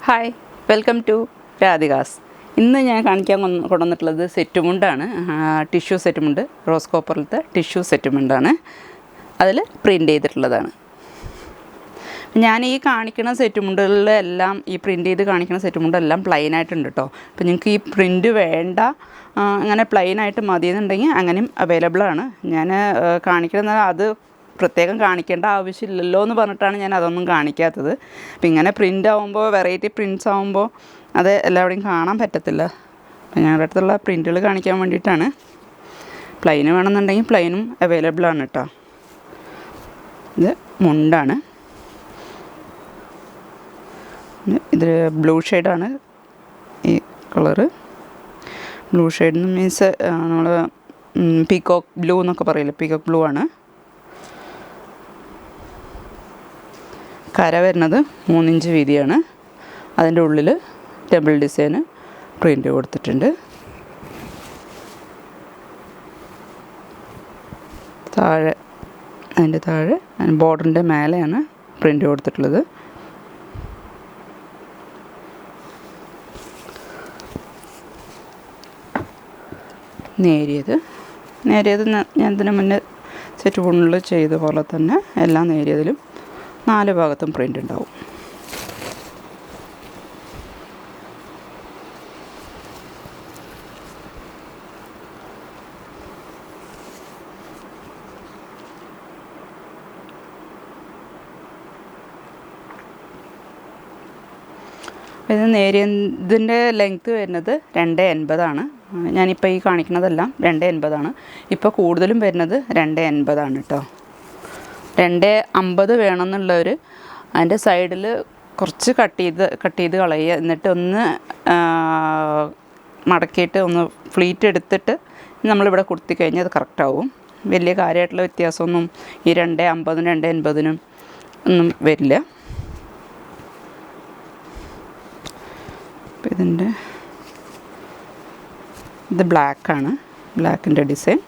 Hi, welcome to Radhika's. ഇന്ന് ഞാൻ കാണിക്കാൻ കൊണ്ടുവന്നിട്ടുള്ളത് സെറ്റുമുണ്ടാണ്. ടിഷ്യൂ സെറ്റുമുണ്ട്, റോസ് കോപ്പറിലത്തെ ടിഷ്യൂ സെറ്റുമുണ്ടാണ്. അതിൽ പ്രിൻ്റ് ചെയ്തിട്ടുള്ളതാണ്. ഞാൻ ഈ കാണിക്കുന്ന സെറ്റുമുണ്ടുകളിലെല്ലാം ഈ പ്രിൻ്റ് ചെയ്ത് കാണിക്കുന്ന സെറ്റുമുണ്ടെല്ലാം പ്ലെയിൻ ആയിട്ടുണ്ട് കേട്ടോ. അപ്പോൾ നിങ്ങൾക്ക് ഈ പ്രിൻ്റ് വേണ്ട, അങ്ങനെ പ്ലെയിൻ ആയിട്ട് മതിയെന്നുണ്ടെങ്കിൽ അങ്ങനെയും അവൈലബിൾ ആണ്. ഞാൻ കാണിക്കുന്നത് അത് പ്രത്യേകം കാണിക്കേണ്ട ആവശ്യമില്ലല്ലോ എന്ന് പറഞ്ഞിട്ടാണ് ഞാൻ അതൊന്നും കാണിക്കാത്തത്. അപ്പം ഇങ്ങനെ പ്രിൻ്റ് ആകുമ്പോൾ, വെറൈറ്റി പ്രിൻറ്റ്സ് ആകുമ്പോൾ അത് എല്ലാവരുടെയും കാണാൻ പറ്റത്തില്ല. അപ്പം ഞങ്ങളുടെ അടുത്തുള്ള പ്രിൻറ്റുകൾ കാണിക്കാൻ വേണ്ടിയിട്ടാണ്. പ്ലെയിന് വേണമെന്നുണ്ടെങ്കിൽ പ്ലെയിനും അവൈലബിൾ ആണ് കേട്ടോ. ഇത് മുണ്ടാണ്. ഇത് ബ്ലൂ ഷെയ്ഡാണ് ഈ കളറ്. ബ്ലൂ ഷെയ്ഡ് മീൻസ് നമ്മൾ പീകോക്ക് ബ്ലൂ എന്നൊക്കെ പറയില്ലേ, പീകോക്ക് ബ്ലൂ ആണ്. കര വരുന്നത് 3 ഇഞ്ച് വീതിയാണ്. അതിൻ്റെ ഉള്ളിൽ ടെമ്പിൾ ഡിസൈന് പ്രിൻ്റ് കൊടുത്തിട്ടുണ്ട്. താഴെ അതിൻ്റെ താഴെ ബോർഡറിൻ്റെ മേലെയാണ് പ്രിൻ്റ് കൊടുത്തിട്ടുള്ളത്. നേരിയത് ഞാൻ ഇതിന് മുന്നേ സെറ്റ് ഫുള്ളിൽ ചെയ്ത പോലെ തന്നെ എല്ലാം നേരിയതിലും 4 ഭാഗത്തും പ്രിൻ്റ് ഉണ്ടാവും. ഇത് നേരിയതിൻ്റെ ലെങ്ത്ത് വരുന്നത് 2.80 ഞാനിപ്പോൾ ഈ കാണിക്കുന്നതെല്ലാം 2.80. ഇപ്പോൾ കൂടുതലും വരുന്നത് 2.80 കേട്ടോ. 2.50 വേണമെന്നുള്ളവർ അതിൻ്റെ സൈഡിൽ കുറച്ച് കട്ട് ചെയ്ത് കളയുക. എന്നിട്ട് ഒന്ന് മടക്കിയിട്ട് ഒന്ന് ഫ്ലീറ്റ് എടുത്തിട്ട് നമ്മളിവിടെ കൊടുത്തി കഴിഞ്ഞാൽ അത് കറക്റ്റാവും. വലിയ കാര്യമായിട്ടുള്ള വ്യത്യാസമൊന്നും ഈ 2.50 2.80 ഒന്നും വരില്ല. അപ്പം ഇത് ബ്ലാക്കാണ്, ബ്ലാക്കിൻ്റെ ഡിസൈൻ.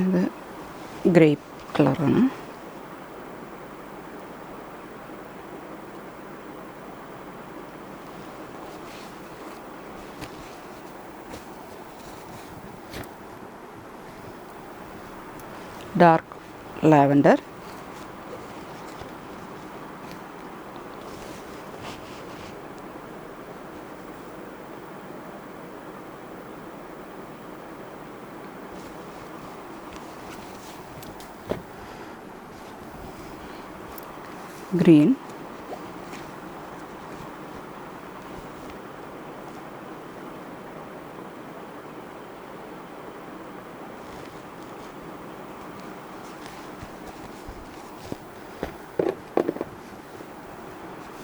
ഇത് ഗ്രേപ്പ് കളറാണ്. Dark lavender. ഗ്രീൻ.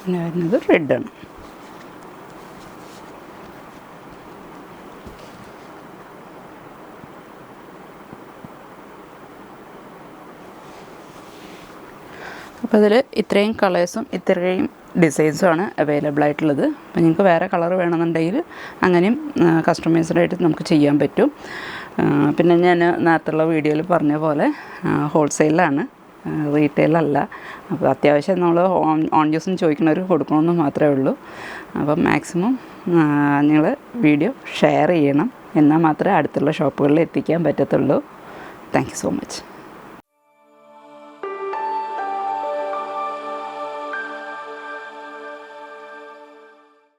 പിന്നെ വരുന്നത് റെഡാണ്. അപ്പോൾ അതിൽ ഇത്രയും കളേഴ്സും ഇത്രയും ഡിസൈൻസുമാണ് അവൈലബിൾ ആയിട്ടുള്ളത്. അപ്പോൾ നിങ്ങൾക്ക് വേറെ കളർ വേണമെന്നുണ്ടെങ്കിൽ അങ്ങനെയും കസ്റ്റമൈസ്ഡായിട്ട് നമുക്ക് ചെയ്യാൻ പറ്റും. പിന്നെ ഞാൻ നേരത്തുള്ള വീഡിയോയിൽ പറഞ്ഞ പോലെ ഹോൾസെയിലാണ്, റീറ്റെയിലല്ല. അപ്പോൾ അത്യാവശ്യം നമ്മൾ ഓൺ യൂസിന് ചോദിക്കുന്നവർക്ക് കൊടുക്കണമെന്ന് മാത്രമേ ഉള്ളൂ. അപ്പം മാക്സിമം നിങ്ങൾ വീഡിയോ ഷെയർ ചെയ്യണം, എന്നാൽ മാത്രമേ അടുത്തുള്ള ഷോപ്പുകളിൽ എത്തിക്കാൻ പറ്റത്തുള്ളൂ. Thank you so much.